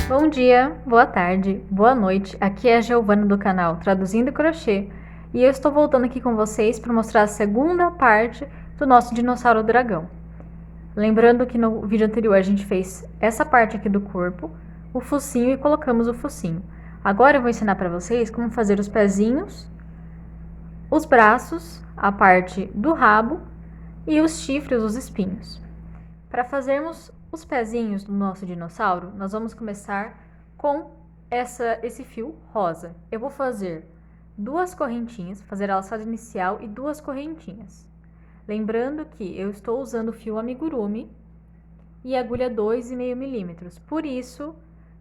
Bom dia, boa tarde, boa noite. Aqui é a Giovana do canal Traduzindo Crochê e eu estou voltando aqui com vocês para mostrar a segunda parte do nosso dinossauro dragão. Lembrando que no vídeo anterior a gente fez essa parte aqui do corpo, o focinho e colocamos o focinho. Agora eu vou ensinar para vocês como fazer os pezinhos, os braços, a parte do rabo e os chifres, os espinhos. Para fazermos os pezinhos do nosso dinossauro, nós vamos começar com esse fio rosa. Eu vou fazer duas correntinhas, fazer a laçada inicial e duas correntinhas. Lembrando que eu estou usando o fio amigurumi e agulha 2,5 milímetros, por isso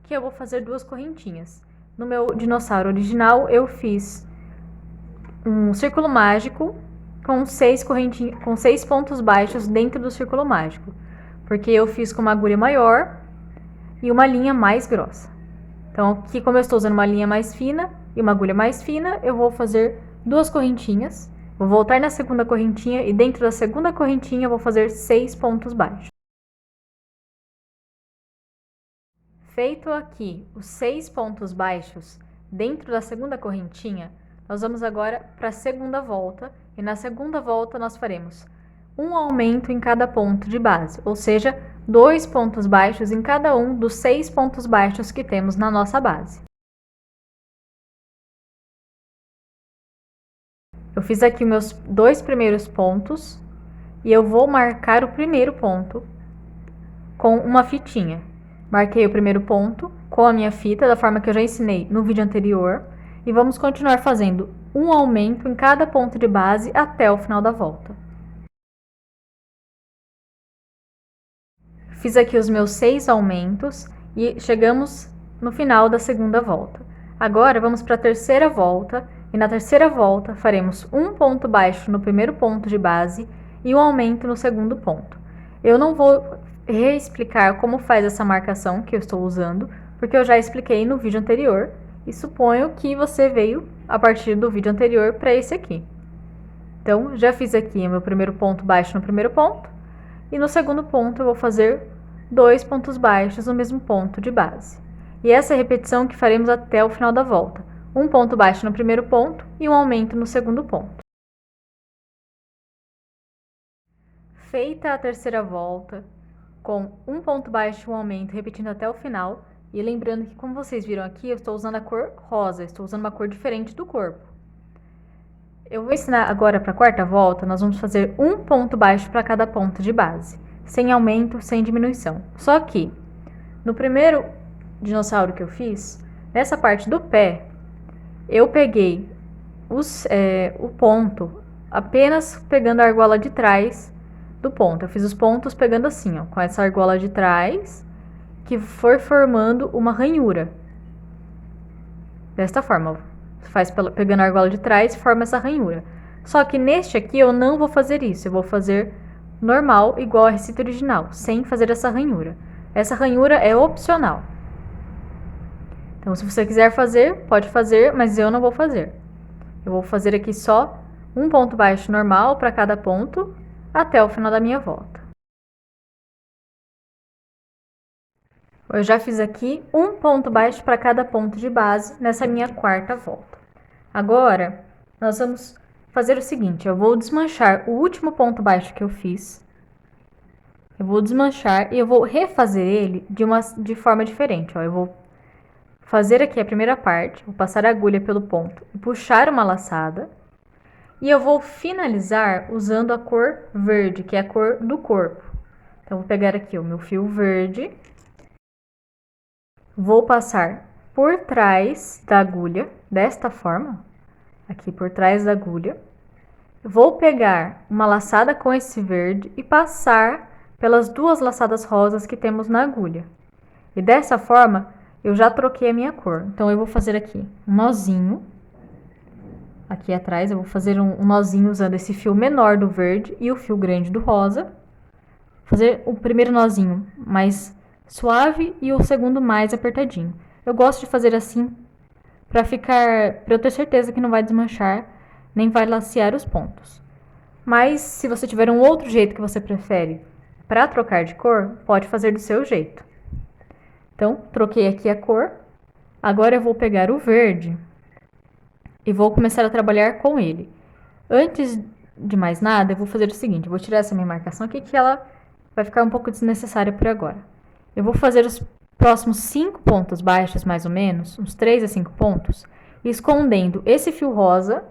que eu vou fazer duas correntinhas. No meu dinossauro original, eu fiz um círculo mágico com 6 pontos baixos dentro do círculo mágico, porque eu fiz com uma agulha maior e uma linha mais grossa. Então, aqui, como eu estou usando uma linha mais fina e uma agulha mais fina, eu vou fazer duas correntinhas, vou voltar na segunda correntinha e dentro da segunda correntinha eu vou fazer 6 pontos baixos. Feito aqui os 6 pontos baixos dentro da segunda correntinha, nós vamos agora para a segunda volta, e na segunda volta nós faremos um aumento em cada ponto de base, ou seja, 2 pontos baixos em cada um dos 6 pontos baixos que temos na nossa base. Eu fiz aqui meus 2 primeiros pontos e eu vou marcar o primeiro ponto com uma fitinha. Marquei o primeiro ponto com a minha fita, da forma que eu já ensinei no vídeo anterior, e vamos continuar fazendo um aumento em cada ponto de base até o final da volta. Fiz aqui os meus 6 aumentos e chegamos no final da segunda volta. Agora vamos para a terceira volta e na terceira volta faremos um ponto baixo no primeiro ponto de base e um aumento no segundo ponto. Eu não vou reexplicar como faz essa marcação que eu estou usando, porque eu já expliquei no vídeo anterior e suponho que você veio a partir do vídeo anterior para esse aqui. Então, já fiz aqui o meu primeiro ponto baixo no primeiro ponto e no segundo ponto eu vou fazer 2 pontos baixos no mesmo ponto de base. E essa é a repetição que faremos até o final da volta. Um ponto baixo no primeiro ponto e um aumento no segundo ponto. Feita a terceira volta, com um ponto baixo e um aumento, repetindo até o final, e lembrando que, como vocês viram aqui, eu estou usando a cor rosa, estou usando uma cor diferente do corpo. Eu vou ensinar agora para a quarta volta, nós vamos fazer um ponto baixo para cada ponto de base, sem aumento, sem diminuição. Só que, no primeiro dinossauro que eu fiz, nessa parte do pé, eu peguei o ponto apenas pegando a argola de trás do ponto. Eu fiz os pontos pegando assim, ó, com essa argola de trás, que for formando uma ranhura. Desta forma, ó, faz pegando a argola de trás e forma essa ranhura. Só que neste aqui eu não vou fazer isso, eu vou fazer normal, igual a receita original, sem fazer essa ranhura. Essa ranhura é opcional. Então, se você quiser fazer, pode fazer, mas eu não vou fazer. Eu vou fazer aqui só um ponto baixo normal para cada ponto, até o final da minha volta. Eu já fiz aqui um ponto baixo para cada ponto de base nessa minha quarta volta. Agora, nós vamos fazer o seguinte, eu vou desmanchar o último ponto baixo que eu fiz. Eu vou desmanchar e eu vou refazer ele de forma diferente, ó. Eu vou fazer aqui a primeira parte, vou passar a agulha pelo ponto e puxar uma laçada. E eu vou finalizar usando a cor verde, que é a cor do corpo. Então, vou pegar aqui o meu fio verde. Vou passar por trás da agulha, desta forma. Aqui por trás da agulha. Vou pegar uma laçada com esse verde e passar pelas duas laçadas rosas que temos na agulha. E dessa forma, eu já troquei a minha cor. Então, eu vou fazer aqui um nozinho. Aqui atrás, eu vou fazer um nozinho usando esse fio menor do verde e o fio grande do rosa. Fazer o primeiro nozinho mais suave e o segundo mais apertadinho. Eu gosto de fazer assim para eu ter certeza que não vai desmanchar, nem vai lacear os pontos. Mas, se você tiver um outro jeito que você prefere para trocar de cor, pode fazer do seu jeito. Então, troquei aqui a cor. Agora eu vou pegar o verde e vou começar a trabalhar com ele. Antes de mais nada, eu vou fazer o seguinte, eu vou tirar essa minha marcação aqui, que ela vai ficar um pouco desnecessária por agora. Eu vou fazer os próximos 5 pontos baixos, mais ou menos, uns 3 a 5 pontos, escondendo esse fio rosa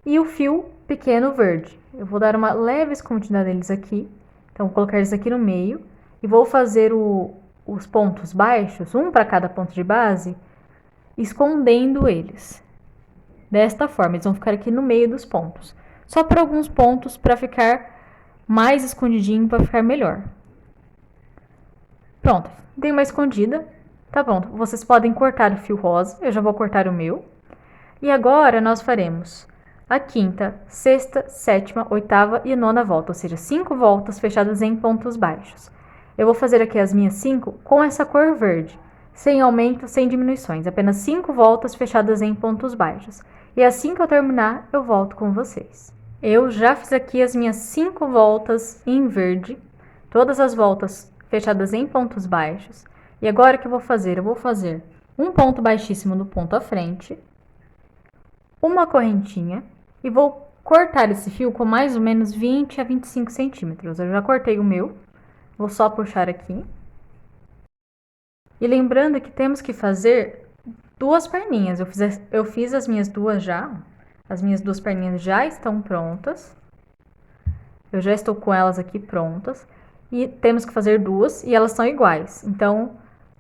e o fio pequeno verde. Eu vou dar uma leve escondida neles aqui, então vou colocar eles aqui no meio, e vou fazer os pontos baixos, um para cada ponto de base, escondendo eles. Desta forma, eles vão ficar aqui no meio dos pontos. Só por alguns pontos para ficar mais escondidinho, para ficar melhor. Pronto, dei uma escondida. Tá bom, vocês podem cortar o fio rosa, eu já vou cortar o meu. E agora nós faremos a quinta, sexta, sétima, oitava e nona volta, ou seja, 5 voltas fechadas em pontos baixos. Eu vou fazer aqui as minhas 5 com essa cor verde, sem aumento, sem diminuições, apenas 5 voltas fechadas em pontos baixos. E assim que eu terminar, eu volto com vocês. Eu já fiz aqui as minhas 5 voltas em verde, todas as voltas fechadas em pontos baixos. E agora o que eu vou fazer? Eu vou fazer um ponto baixíssimo no ponto à frente, uma correntinha e vou cortar esse fio com mais ou menos 20 a 25 centímetros. Eu já cortei o meu, vou só puxar aqui. E lembrando que temos que fazer 2 perninhas. Eu fiz as minhas duas já. As minhas 2 perninhas já estão prontas. Eu já estou com elas aqui prontas. E temos que fazer 2 e elas são iguais. Então,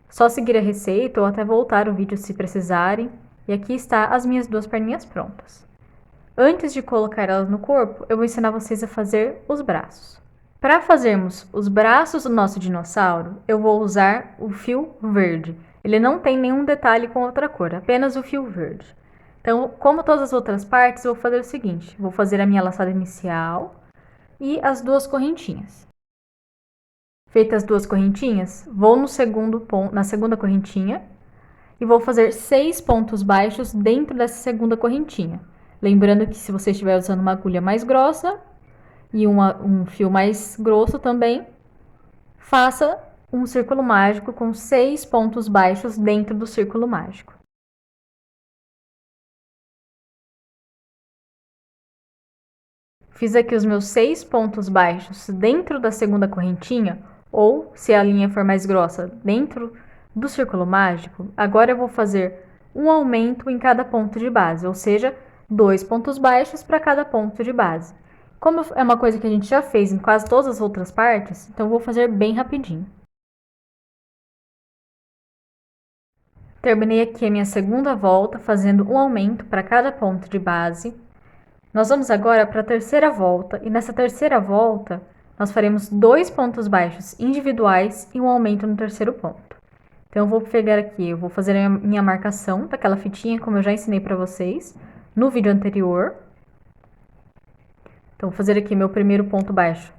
só seguir a receita ou até voltar o vídeo se precisarem. E aqui está as minhas 2 perninhas prontas. Antes de colocar elas no corpo, eu vou ensinar vocês a fazer os braços. Para fazermos os braços do nosso dinossauro, eu vou usar o fio verde. Ele não tem nenhum detalhe com outra cor, apenas o fio verde. Então, como todas as outras partes, eu vou fazer o seguinte. Vou fazer a minha laçada inicial e as 2 correntinhas. Feitas as 2 correntinhas, vou no na segunda correntinha e vou fazer 6 pontos baixos dentro dessa segunda correntinha. Lembrando que se você estiver usando uma agulha mais grossa e um fio mais grosso também, faça um círculo mágico com 6 pontos baixos dentro do círculo mágico. Fiz aqui os meus 6 pontos baixos dentro da segunda correntinha, ou, se a linha for mais grossa, dentro do círculo mágico. Agora eu vou fazer um aumento em cada ponto de base, ou seja, 2 pontos baixos para cada ponto de base. Como é uma coisa que a gente já fez em quase todas as outras partes, então eu vou fazer bem rapidinho. Terminei aqui a minha segunda volta, fazendo um aumento para cada ponto de base. Nós vamos agora para a terceira volta, e nessa terceira volta, nós faremos 2 pontos baixos individuais e um aumento no terceiro ponto. Então, eu vou pegar aqui, eu vou fazer a minha marcação daquela fitinha, como eu já ensinei para vocês no vídeo anterior. Então, vou fazer aqui meu primeiro ponto baixo,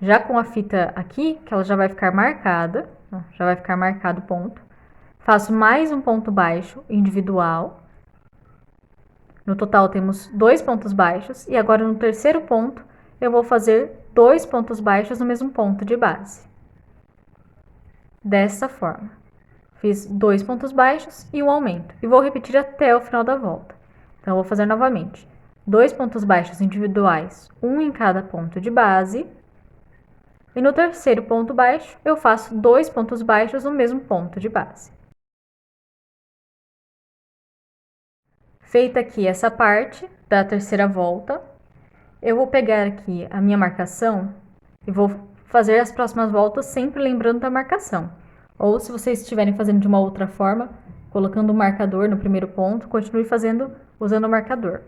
já com a fita aqui, que ela já vai ficar marcada, já vai ficar marcado o ponto. Faço mais um ponto baixo individual. No total, temos 2 pontos baixos. E agora, no terceiro ponto, eu vou fazer 2 pontos baixos no mesmo ponto de base. Dessa forma. Fiz 2 pontos baixos e um aumento. E vou repetir até o final da volta. Então, eu vou fazer novamente. 2 pontos baixos individuais, um em cada ponto de base. E no terceiro ponto baixo, eu faço 2 pontos baixos no mesmo ponto de base. Feita aqui essa parte da terceira volta, eu vou pegar aqui a minha marcação e vou fazer as próximas voltas sempre lembrando da marcação. Ou se vocês estiverem fazendo de uma outra forma, colocando o marcador no primeiro ponto, continue fazendo usando o marcador.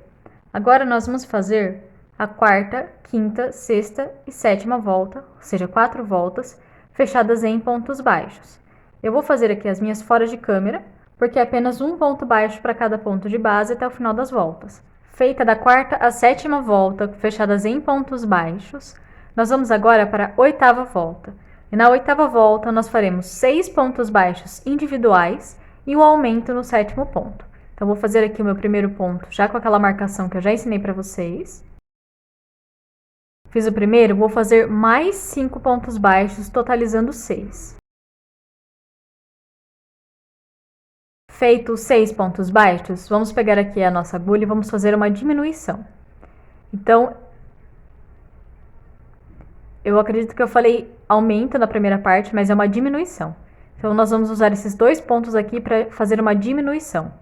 Agora nós vamos fazer a quarta, quinta, sexta e sétima volta, ou seja, 4 voltas fechadas em pontos baixos. Eu vou fazer aqui as minhas fora de câmera, porque é apenas um ponto baixo para cada ponto de base até o final das voltas. Feita da quarta à sétima volta, fechadas em pontos baixos, nós vamos agora para a oitava volta. E na oitava volta, nós faremos 6 pontos baixos individuais e um aumento no sétimo ponto. Então, vou fazer aqui o meu primeiro ponto, já com aquela marcação que eu já ensinei para vocês. Fiz o primeiro, vou fazer mais 5 pontos baixos, totalizando 6. Feito os 6 pontos baixos, vamos pegar aqui a nossa agulha e vamos fazer uma diminuição. Então, eu acredito que eu falei aumento na primeira parte, mas é uma diminuição. Então, nós vamos usar esses 2 pontos aqui para fazer uma diminuição.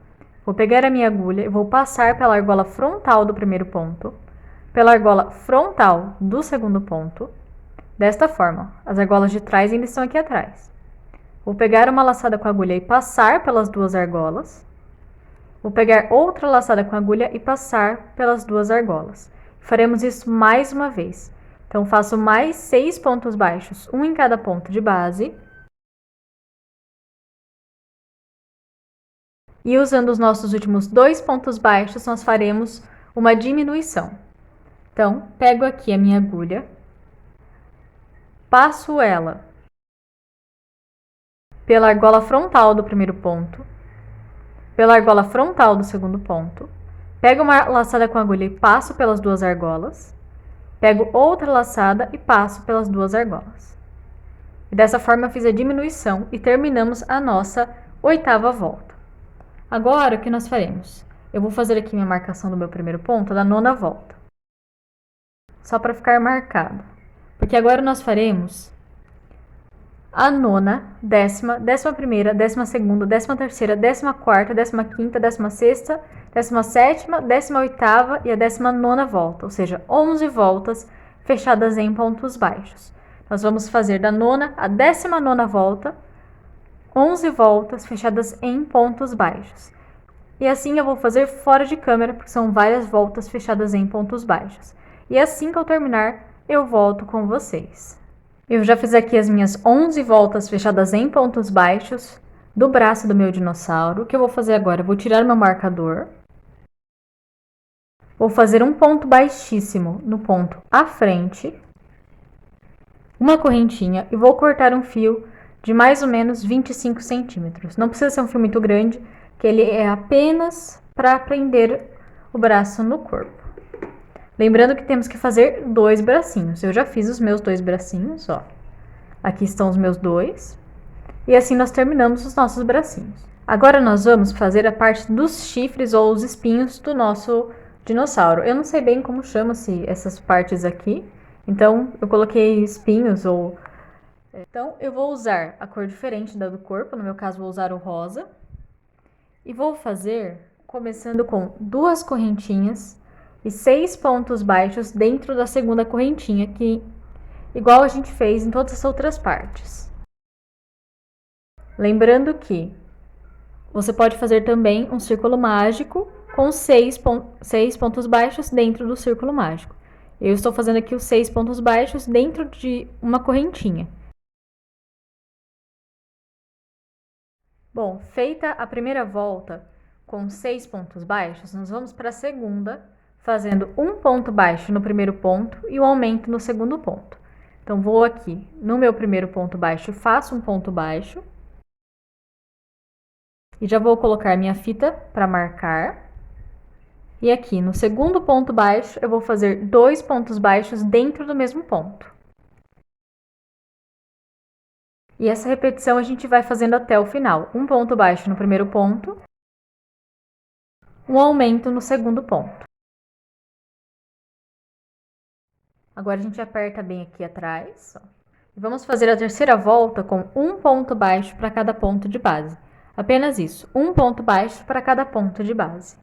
Vou pegar a minha agulha e vou passar pela argola frontal do primeiro ponto, pela argola frontal do segundo ponto, desta forma. As argolas de trás ainda estão aqui atrás. Vou pegar uma laçada com a agulha e passar pelas duas argolas. Vou pegar outra laçada com a agulha e passar pelas duas argolas. Faremos isso mais uma vez. Então, faço mais 6 pontos baixos, um em cada ponto de base. E usando os nossos últimos 2 pontos baixos, nós faremos uma diminuição. Então, pego aqui a minha agulha, passo ela pela argola frontal do primeiro ponto, pela argola frontal do segundo ponto, pego uma laçada com a agulha e passo pelas duas argolas, pego outra laçada e passo pelas duas argolas. E dessa forma eu fiz a diminuição e terminamos a nossa 8ª volta. Agora, o que nós faremos? Eu vou fazer aqui minha marcação do meu primeiro ponto da 9ª volta. Só para ficar marcado. Porque agora nós faremos a 9ª, 10ª, 11ª, 12ª, 13ª, 14ª, 15ª, 16ª, 17ª, 18ª e a 19ª volta, ou seja, 11 voltas fechadas em pontos baixos. Nós vamos fazer da 9ª à 19ª volta, 11 voltas fechadas em pontos baixos. E assim eu vou fazer fora de câmera, porque são várias voltas fechadas em pontos baixos. E assim que eu terminar, eu volto com vocês. Eu já fiz aqui as minhas 11 voltas fechadas em pontos baixos do braço do meu dinossauro. O que eu vou fazer agora? Eu vou tirar meu marcador. Vou fazer um ponto baixíssimo no ponto à frente, uma correntinha e vou cortar um fio de mais ou menos 25 centímetros. Não precisa ser um fio muito grande, que ele é apenas para prender o braço no corpo. Lembrando que temos que fazer 2 bracinhos. Eu já fiz os meus 2 bracinhos, ó. Aqui estão os meus 2. E assim nós terminamos os nossos bracinhos. Agora nós vamos fazer a parte dos chifres ou os espinhos do nosso dinossauro. Eu não sei bem como chama-se essas partes aqui. Então, eu coloquei espinhos ou... Então, eu vou usar a cor diferente da do corpo. No meu caso, vou usar o rosa. E vou fazer, começando com 2 correntinhas e 6 pontos baixos dentro da segunda correntinha, que igual a gente fez em todas as outras partes. Lembrando que você pode fazer também um círculo mágico com 6 pontos baixos dentro do círculo mágico. Eu estou fazendo aqui os 6 pontos baixos dentro de uma correntinha. Bom, feita a primeira volta com 6 pontos baixos, nós vamos para a segunda, fazendo um ponto baixo no primeiro ponto e um aumento no segundo ponto. Então, vou aqui no meu primeiro ponto baixo, faço um ponto baixo. E já vou colocar minha fita para marcar. E aqui no segundo ponto baixo, eu vou fazer 2 pontos baixos dentro do mesmo ponto. E essa repetição a gente vai fazendo até o final. Um ponto baixo no primeiro ponto, um aumento no segundo ponto. Agora a gente aperta bem aqui atrás, ó. E vamos fazer a terceira volta com um ponto baixo para cada ponto de base. Apenas isso, um ponto baixo para cada ponto de base.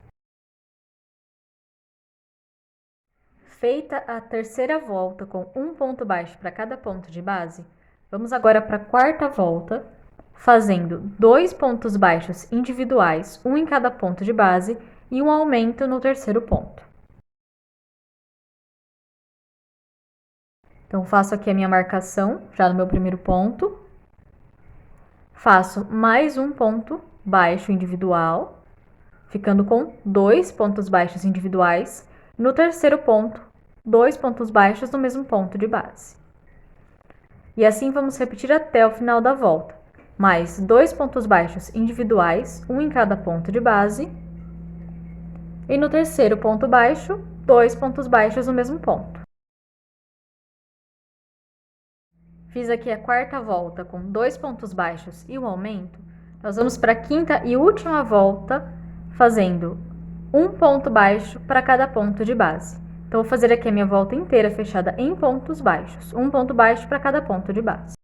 Feita a terceira volta com um ponto baixo para cada ponto de base, vamos agora para a quarta volta, fazendo 2 pontos baixos individuais, um em cada ponto de base e um aumento no terceiro ponto. Então, faço aqui a minha marcação, já no meu primeiro ponto. Faço mais um ponto baixo individual, ficando com 2 pontos baixos individuais. No terceiro ponto, 2 pontos baixos no mesmo ponto de base. E assim vamos repetir até o final da volta. Mais 2 pontos baixos individuais, um em cada ponto de base. E no terceiro ponto baixo, 2 pontos baixos no mesmo ponto. Fiz aqui a quarta volta com 2 pontos baixos e um aumento. Nós vamos para a quinta e última volta, fazendo um ponto baixo para cada ponto de base. Então, vou fazer aqui a minha volta inteira fechada em pontos baixos, um ponto baixo para cada ponto de base.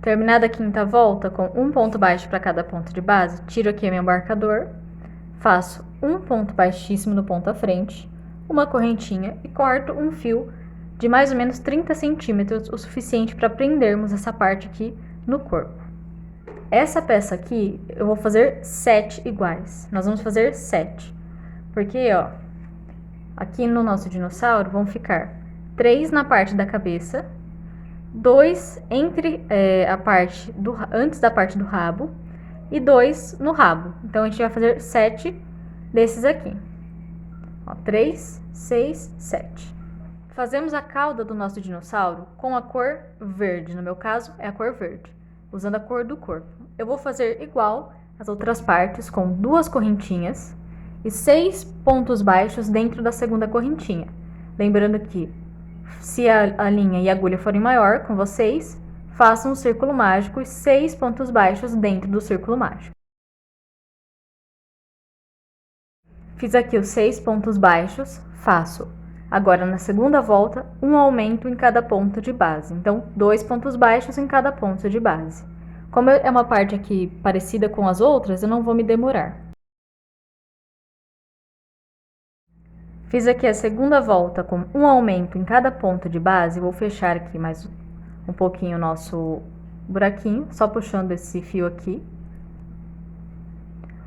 Terminada a quinta volta, com um ponto baixo para cada ponto de base, tiro aqui o meu marcador, faço um ponto baixíssimo no ponto à frente, uma correntinha e corto um fio de mais ou menos 30 centímetros, o suficiente para prendermos essa parte aqui no corpo. Essa peça aqui, eu vou fazer 7 iguais. Nós vamos fazer 7. Porque, ó, aqui no nosso dinossauro vão ficar 3 na parte da cabeça, 2 entre antes da parte do rabo e 2 no rabo. Então, a gente vai fazer 7 desses aqui. Ó, 3, 6, 7. Fazemos a cauda do nosso dinossauro com a cor verde. No meu caso, é a cor verde, usando a cor do corpo. Eu vou fazer igual as outras partes, com 2 correntinhas e 6 pontos baixos dentro da segunda correntinha. Lembrando que, se a linha e a agulha forem maior com vocês, façam um círculo mágico e 6 pontos baixos dentro do círculo mágico. Fiz aqui os 6 pontos baixos, faço agora na segunda volta um aumento em cada ponto de base. Então, 2 pontos baixos em cada ponto de base. Como é uma parte aqui parecida com as outras, eu não vou me demorar. Fiz aqui a segunda volta com um aumento em cada ponto de base. Vou fechar aqui mais um pouquinho o nosso buraquinho, só puxando esse fio aqui.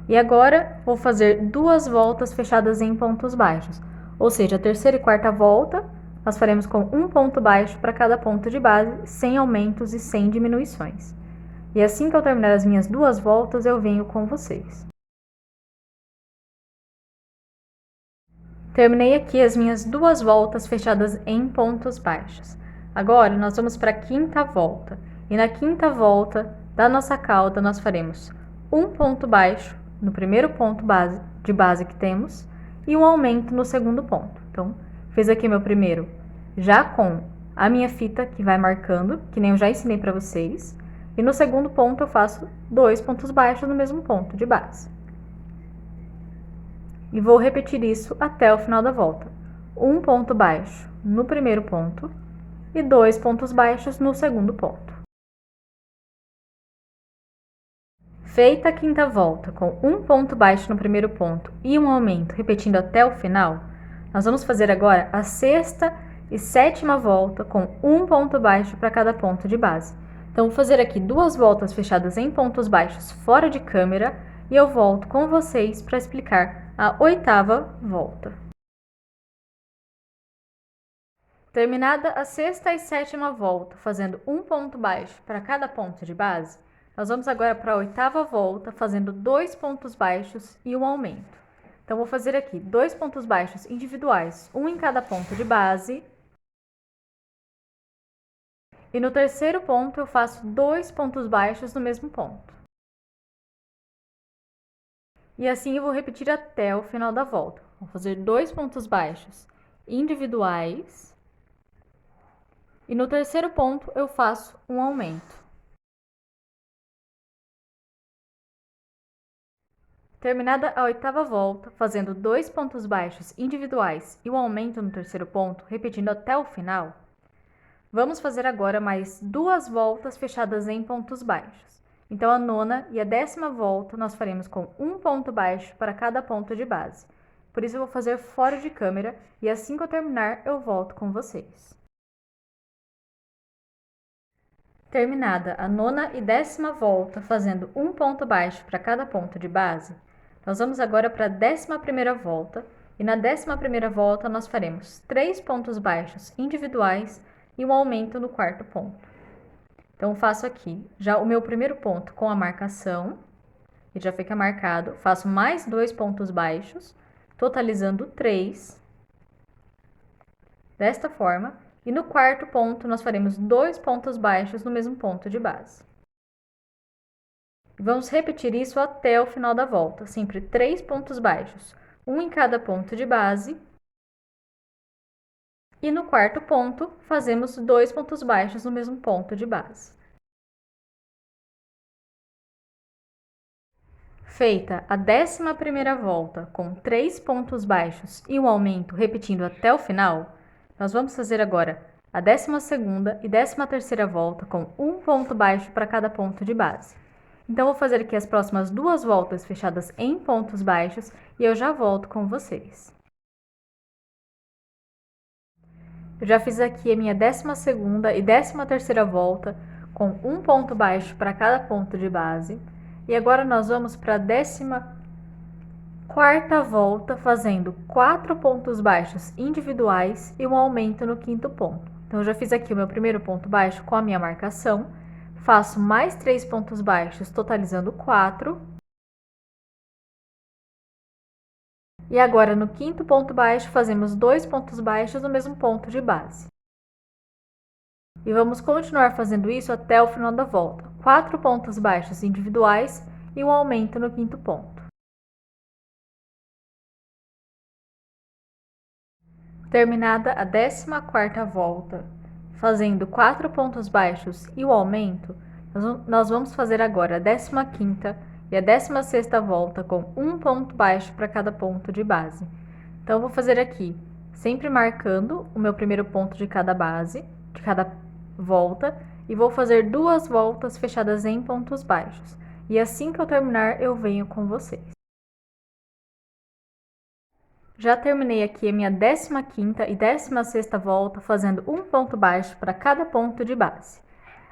E agora, vou fazer 2 voltas fechadas em pontos baixos. Ou seja, a terceira e quarta volta, nós faremos com um ponto baixo para cada ponto de base, sem aumentos e sem diminuições. E assim que eu terminar as minhas 2 voltas, eu venho com vocês. Terminei aqui as minhas 2 voltas fechadas em pontos baixos. Agora, nós vamos para a quinta volta. E na quinta volta da nossa cauda, nós faremos um ponto baixo no primeiro ponto de base que temos e um aumento no segundo ponto. Então, fiz aqui meu primeiro já com a minha fita que vai marcando, que nem eu já ensinei para vocês. E no segundo ponto eu faço 2 pontos baixos no mesmo ponto de base. E vou repetir isso até o final da volta. Um ponto baixo no primeiro ponto e 2 pontos baixos no segundo ponto. Feita a quinta volta com um ponto baixo no primeiro ponto e um aumento, repetindo até o final, nós vamos fazer agora a sexta e sétima volta com um ponto baixo para cada ponto de base. Então, vou fazer aqui 2 voltas fechadas em pontos baixos fora de câmera e eu volto com vocês para explicar a 8ª volta. Terminada a sexta e sétima volta, fazendo um ponto baixo para cada ponto de base, nós vamos agora para a 8ª volta, fazendo 2 pontos baixos e um aumento. Então, vou fazer aqui 2 pontos baixos individuais, um em cada ponto de base. E no terceiro ponto, eu faço 2 pontos baixos no mesmo ponto. E assim eu vou repetir até o final da volta. Vou fazer 2 pontos baixos individuais. E no terceiro ponto, eu faço um aumento. Terminada a 8ª volta, fazendo 2 pontos baixos individuais e um aumento no terceiro ponto, repetindo até o final, vamos fazer agora mais 2 voltas fechadas em pontos baixos. Então, a 9ª e a 10ª volta nós faremos com um ponto baixo para cada ponto de base. Por isso, eu vou fazer fora de câmera e assim que eu terminar, eu volto com vocês. Terminada a 9ª e 10ª volta, fazendo um ponto baixo para cada ponto de base, nós vamos agora para a 11ª volta, e na 11ª volta nós faremos 3 pontos baixos individuais e um aumento no quarto ponto. Então, faço aqui já o meu primeiro ponto com a marcação, e já fica marcado, faço mais 2 pontos baixos, totalizando 3, desta forma, e no quarto ponto nós faremos 2 pontos baixos no mesmo ponto de base. Vamos repetir isso até o final da volta, sempre 3 pontos baixos, um em cada ponto de base. E no quarto ponto, fazemos 2 pontos baixos no mesmo ponto de base. Feita a 11ª volta com 3 pontos baixos e um aumento repetindo até o final, nós vamos fazer agora a 12ª e 13ª volta com um ponto baixo para cada ponto de base. Então, vou fazer aqui as próximas 2 voltas fechadas em pontos baixos e eu já volto com vocês. Eu já fiz aqui a minha 12ª e 13ª volta com um ponto baixo para cada ponto de base. E agora nós vamos para a 14ª volta, fazendo 4 pontos baixos individuais e um aumento no 5º ponto. Então, eu já fiz aqui o meu primeiro ponto baixo com a minha marcação, faço mais 3 pontos baixos, totalizando 4. E agora, no 5º ponto baixo, fazemos 2 pontos baixos no mesmo ponto de base. E vamos continuar fazendo isso até o final da volta. 4 pontos baixos individuais e um aumento no 5º ponto. Terminada a 14ª volta, fazendo 4 pontos baixos e o aumento, nós vamos fazer agora a 15ª e a 16ª volta com um ponto baixo para cada ponto de base. Então, eu vou fazer aqui, sempre marcando o meu primeiro ponto de cada base, de cada volta, e vou fazer 2 voltas fechadas em pontos baixos. E assim que eu terminar, eu venho com vocês. Já terminei aqui a minha 15ª e 16ª volta, fazendo um ponto baixo para cada ponto de base.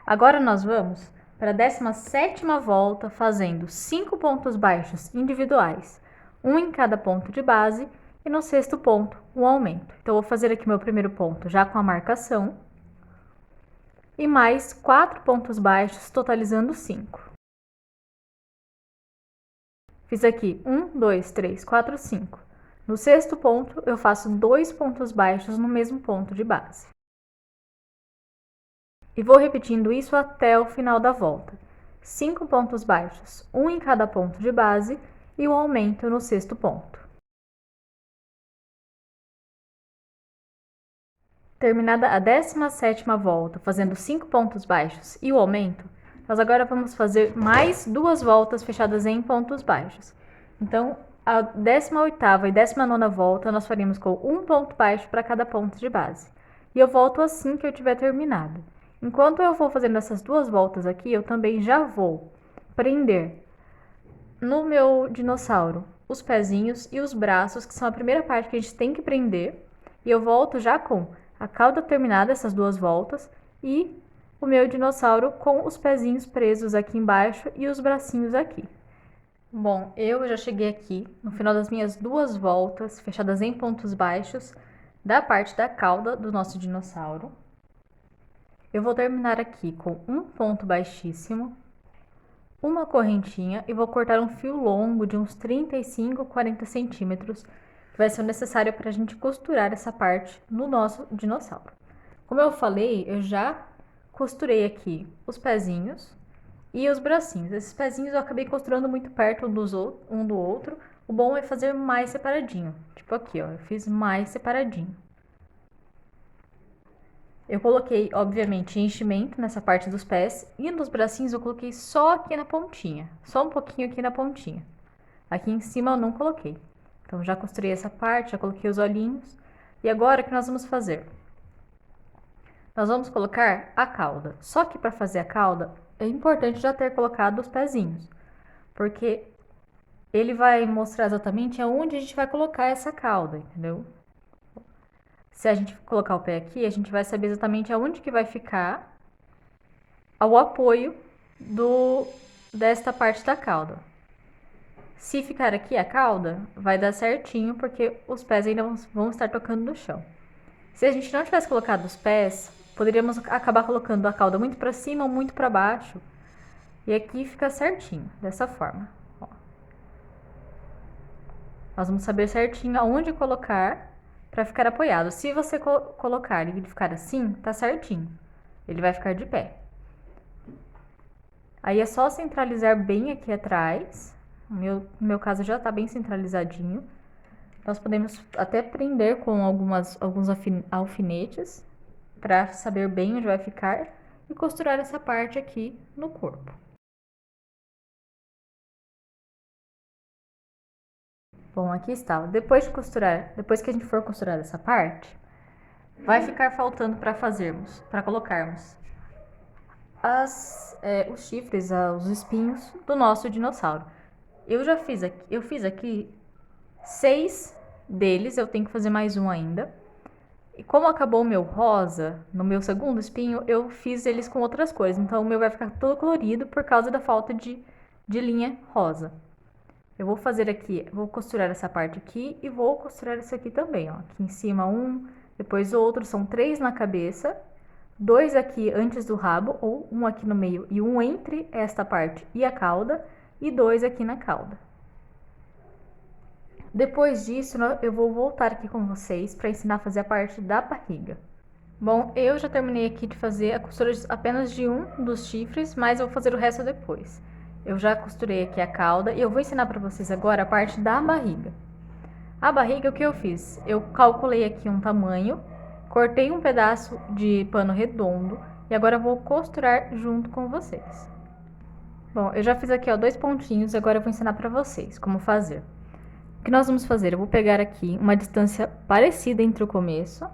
Agora, nós vamos para a 17ª volta, fazendo 5 pontos baixos individuais, um em cada ponto de base, e no 6º ponto, um aumento. Então, eu vou fazer aqui meu primeiro ponto já com a marcação, e mais 4 pontos baixos, totalizando 5. Fiz aqui 1, 2, 3, 4, 5. No 6º ponto, eu faço 2 pontos baixos no mesmo ponto de base. E vou repetindo isso até o final da volta. 5 pontos baixos, um em cada ponto de base, e um aumento no 6º ponto. Terminada a 17ª volta, fazendo 5 pontos baixos e o aumento, nós agora vamos fazer mais 2 voltas fechadas em pontos baixos. Então, a 18ª e 19ª volta, nós faremos com um ponto baixo para cada ponto de base. E eu volto assim que eu tiver terminado. Enquanto eu vou fazendo essas 2 voltas aqui, eu também já vou prender no meu dinossauro os pezinhos e os braços, que são a primeira parte que a gente tem que prender. E eu volto já com a cauda terminada, essas 2 voltas, e o meu dinossauro com os pezinhos presos aqui embaixo e os bracinhos aqui. Bom, eu já cheguei aqui no final das minhas 2 voltas, fechadas em pontos baixos, da parte da cauda do nosso dinossauro. Eu vou terminar aqui com um ponto baixíssimo, uma correntinha e vou cortar um fio longo de uns 35, 40 centímetros, que vai ser necessário para a gente costurar essa parte no nosso dinossauro. Como eu falei, eu já costurei aqui os pezinhos e os bracinhos. Esses pezinhos eu acabei costurando muito perto um do outro. O bom é fazer mais separadinho. Tipo aqui, ó, eu fiz mais separadinho. Eu coloquei, obviamente, enchimento nessa parte dos pés e nos bracinhos eu coloquei só aqui na pontinha. Só um pouquinho aqui na pontinha. Aqui em cima eu não coloquei. Então, já costurei essa parte, já coloquei os olhinhos. E agora, o que nós vamos fazer? Nós vamos colocar a cauda. Só que para fazer a cauda, é importante já ter colocado os pezinhos. Porque ele vai mostrar exatamente aonde a gente vai colocar essa cauda, entendeu? Se a gente colocar o pé aqui, a gente vai saber exatamente aonde que vai ficar o apoio desta parte da cauda. Se ficar aqui a cauda, vai dar certinho, porque os pés ainda vão estar tocando no chão. Se a gente não tivesse colocado os pés, poderíamos acabar colocando a cauda muito para cima ou muito para baixo. E aqui fica certinho, dessa forma. Ó. Nós vamos saber certinho aonde colocar para ficar apoiado. Se você colocar e ele ficar assim, tá certinho. Ele vai ficar de pé. Aí é só centralizar bem aqui atrás. No meu caso já tá bem centralizadinho. Nós podemos até prender com alguns alfinetes para saber bem onde vai ficar e costurar essa parte aqui no corpo. Bom, aqui está. Depois que a gente for costurar essa parte, vai ficar faltando para colocarmos os chifres, os espinhos do nosso dinossauro. Eu fiz aqui 6 deles, eu tenho que fazer mais um ainda. E como acabou o meu rosa, no meu segundo espinho, eu fiz eles com outras cores. Então o meu vai ficar todo colorido por causa da falta de linha rosa. Eu vou fazer aqui, vou costurar essa parte aqui e vou costurar esse aqui também, ó. Aqui em cima um, depois outro, são 3 na cabeça, 2 aqui antes do rabo, ou um aqui no meio e um entre esta parte e a cauda, e 2 aqui na cauda. Depois disso, eu vou voltar aqui com vocês para ensinar a fazer a parte da barriga. Bom, eu já terminei aqui de fazer a costura apenas de um dos chifres, mas eu vou fazer o resto depois. Eu já costurei aqui a cauda e eu vou ensinar para vocês agora a parte da barriga. A barriga, o que eu fiz? Eu calculei aqui um tamanho, cortei um pedaço de pano redondo e agora eu vou costurar junto com vocês. Bom, eu já fiz aqui, ó, 2 pontinhos, agora eu vou ensinar para vocês como fazer. O que nós vamos fazer? Eu vou pegar aqui uma distância parecida entre o começo,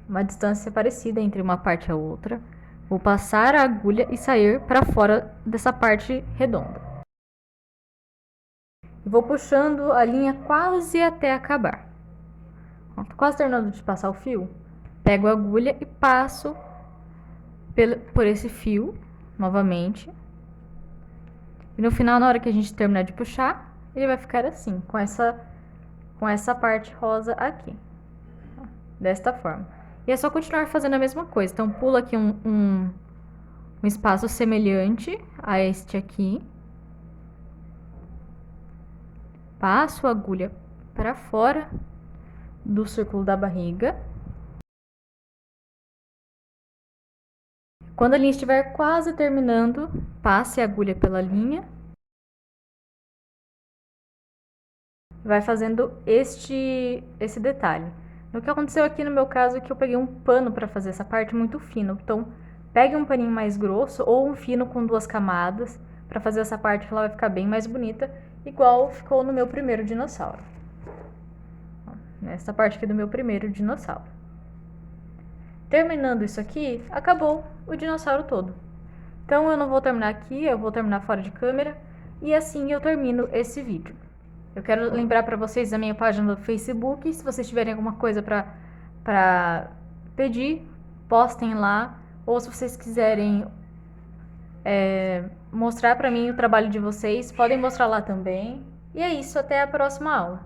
uma distância parecida entre uma parte e a outra. Vou passar a agulha e sair para fora dessa parte redonda. E vou puxando a linha quase até acabar. Tô quase terminando de passar o fio. Pego a agulha e passo por esse fio novamente. E no final, na hora que a gente terminar de puxar, ele vai ficar assim, com essa parte rosa aqui. Desta forma. E é só continuar fazendo a mesma coisa. Então, pula aqui um espaço semelhante a este aqui. Passo a agulha para fora do círculo da barriga. Quando a linha estiver quase terminando, passe a agulha pela linha. Vai fazendo esse detalhe. O que aconteceu aqui no meu caso é que eu peguei um pano para fazer essa parte muito fino. Então, pegue um paninho mais grosso ou um fino com 2 camadas para fazer essa parte que ela vai ficar bem mais bonita, igual ficou no meu primeiro dinossauro. Nessa parte aqui do meu primeiro dinossauro. Terminando isso aqui, acabou o dinossauro todo. Então, eu não vou terminar aqui, eu vou terminar fora de câmera e assim eu termino esse vídeo. Eu quero lembrar para vocês da minha página do Facebook. Se vocês tiverem alguma coisa para pedir, postem lá. Ou se vocês quiserem mostrar para mim o trabalho de vocês, podem mostrar lá também. E é isso, até a próxima aula.